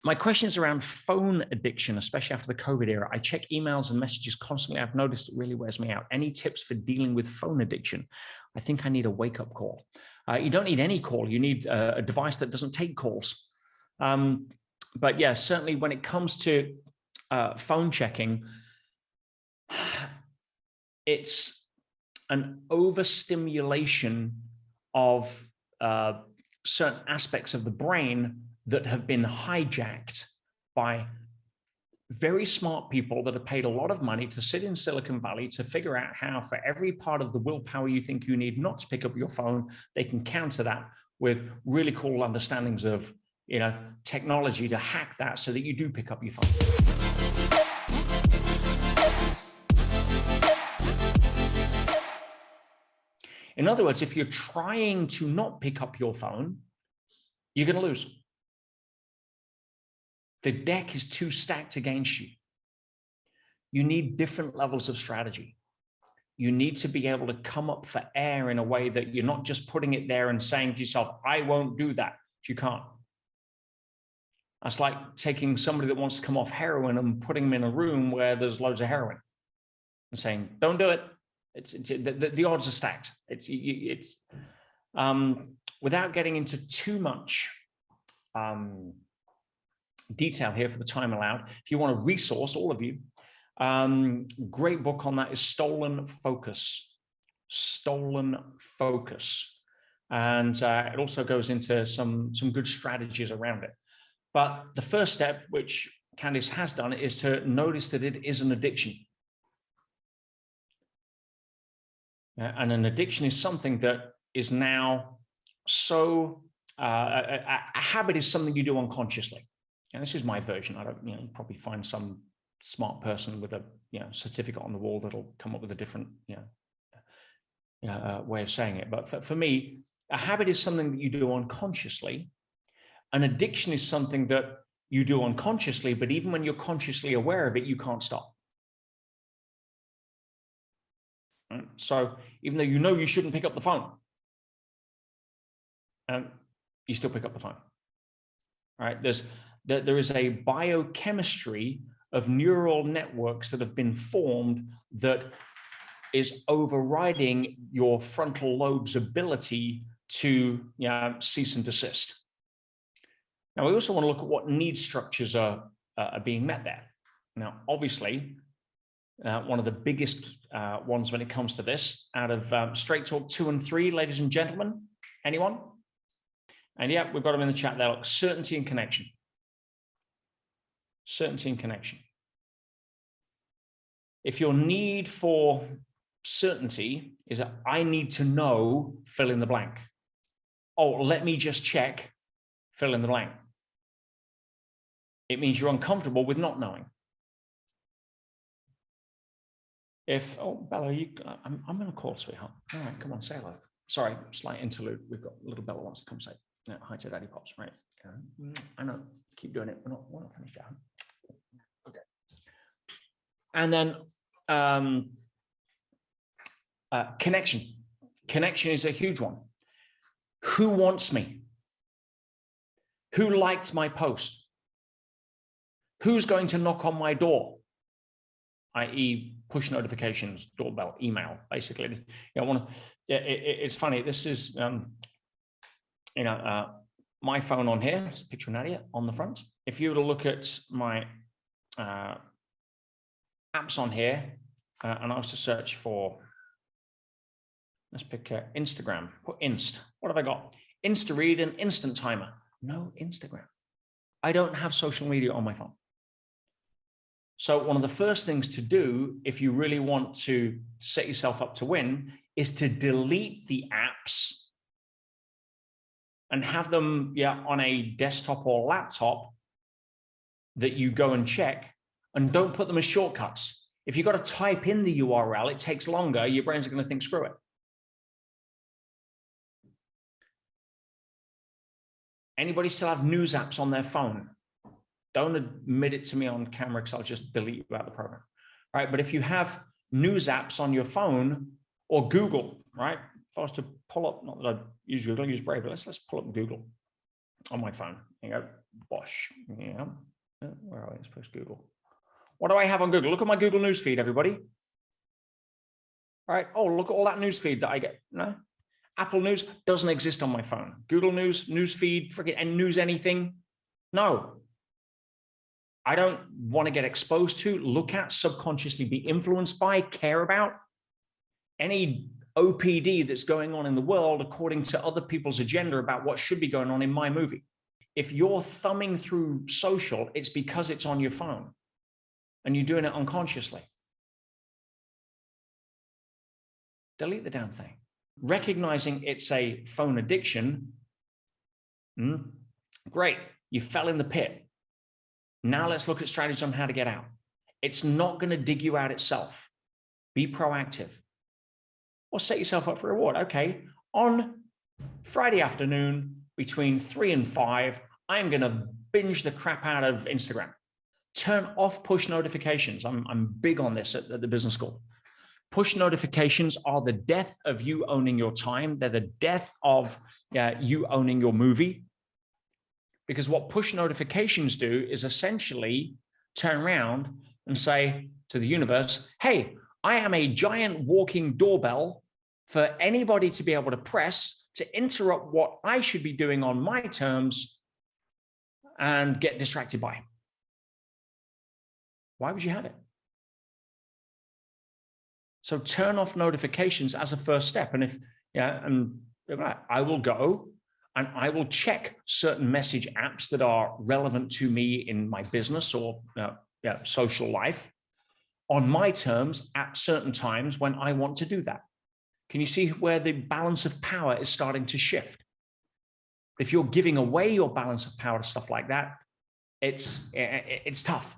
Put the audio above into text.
my questions around phone addiction, especially after the COVID era. I check emails and messages constantly. I've noticed it really wears me out. Any tips for dealing with phone addiction? I think I need a wake-up call. You don't need any call. You need a device that doesn't take calls. But yeah, certainly when it comes to phone checking, it's an overstimulation of certain aspects of the brain that have been hijacked by very smart people that have paid a lot of money to sit in Silicon Valley to figure out how, for every part of the willpower you think you need not to pick up your phone, they can counter that with really cool understandings of, technology to hack that so that you do pick up your phone. In other words, if you're trying to not pick up your phone, you're going to lose. The deck is too stacked against you. You need different levels of strategy. You need to be able to come up for air in a way that you're not just putting it there and saying to yourself, I won't do that. You can't. That's like taking somebody that wants to come off heroin and putting them in a room where there's loads of heroin and saying, don't do it. The odds are stacked. Without getting into too much detail here for the time allowed, if you want a resource, all of you, great book on that is Stolen Focus. Stolen Focus. And it also goes into some good strategies around it. But the first step, which Candice has done, is to notice that it is an addiction. And an addiction is something that is now so, a habit is something you do unconsciously. And this is my version. I don't, probably find some smart person with a, certificate on the wall that'll come up with a different, way of saying it. But for me, a habit is something that you do unconsciously. An addiction is something that you do unconsciously, but even when you're consciously aware of it, you can't stop. Right? So even though you shouldn't pick up the phone, you still pick up the phone. All right? There is a biochemistry of neural networks that have been formed that is overriding your frontal lobe's ability to cease and desist. Now, we also want to look at what need structures are being met there. Now, obviously, one of the biggest ones when it comes to this, out of Straight Talk 2 and 3, ladies and gentlemen, anyone? And yeah, we've got them in the chat there. Look, certainty and connection. Certainty and connection. If your need for certainty is that I need to know, fill in the blank. Oh, let me just check, fill in the blank. It means you're uncomfortable with not knowing. Oh, Bella, I'm going to call, sweetheart. All right, come on, say hello. Sorry, slight interlude. We've got little Bella wants to come say hi to Daddy Pops, right? I know, keep doing it. We're not finished yet. Okay. And then connection. Connection is a huge one. Who wants me? Who liked my post? Who's going to knock on my door? I.e. push notifications, doorbell, email, basically. It's funny. This is, my phone on here. There's a picture of Nadia on the front. If you were to look at my apps on here, and I was to search for, let's pick Instagram, put Inst. What have I got? Insta Read and Instant Timer. No Instagram. I don't have social media on my phone. So one of the first things to do, if you really want to set yourself up to win, is to delete the apps and have them on a desktop or laptop that you go and check, and don't put them as shortcuts. If you've got to type in the URL, it takes longer. Your brain's going to think, screw it. Anybody still have news apps on their phone? Don't admit it to me on camera because I'll just delete you out of the program. All right, but if you have news apps on your phone or Google, right? If I was to pull up, not that I use Google, I use Brave, but let's pull up Google on my phone. There you go. Bosh. Yeah. Where are we? Let's push Google. What do I have on Google? Look at my Google News feed, everybody. All right. Oh, look at all that news feed that I get. No. Apple News doesn't exist on my phone. Google News, news feed, freaking and news anything. No. I don't want to get exposed to, look at, subconsciously be influenced by, care about any OPD that's going on in the world according to other people's agenda about what should be going on in my movie. If you're thumbing through social, it's because it's on your phone and you're doing it unconsciously. Delete the damn thing. Recognizing it's a phone addiction, great, you fell in the pit. Now let's look at strategies on how to get out. It's not going to dig you out itself. Be proactive. Or set yourself up for a reward. Okay, on Friday afternoon between 3 and 5, I'm going to binge the crap out of Instagram. Turn off push notifications. I'm big on this at the business school. Push notifications are the death of you owning your time. They're the death of you owning your movie. Because what push notifications do is essentially turn around and say to the universe, hey, I am a giant walking doorbell for anybody to be able to press to interrupt what I should be doing on my terms and get distracted by. Why would you have it? So turn off notifications as a first step. And if, I will go and I will check certain message apps that are relevant to me in my business or social life on my terms at certain times when I want to do that. Can you see where the balance of power is starting to shift? If you're giving away your balance of power to stuff like that, it's tough.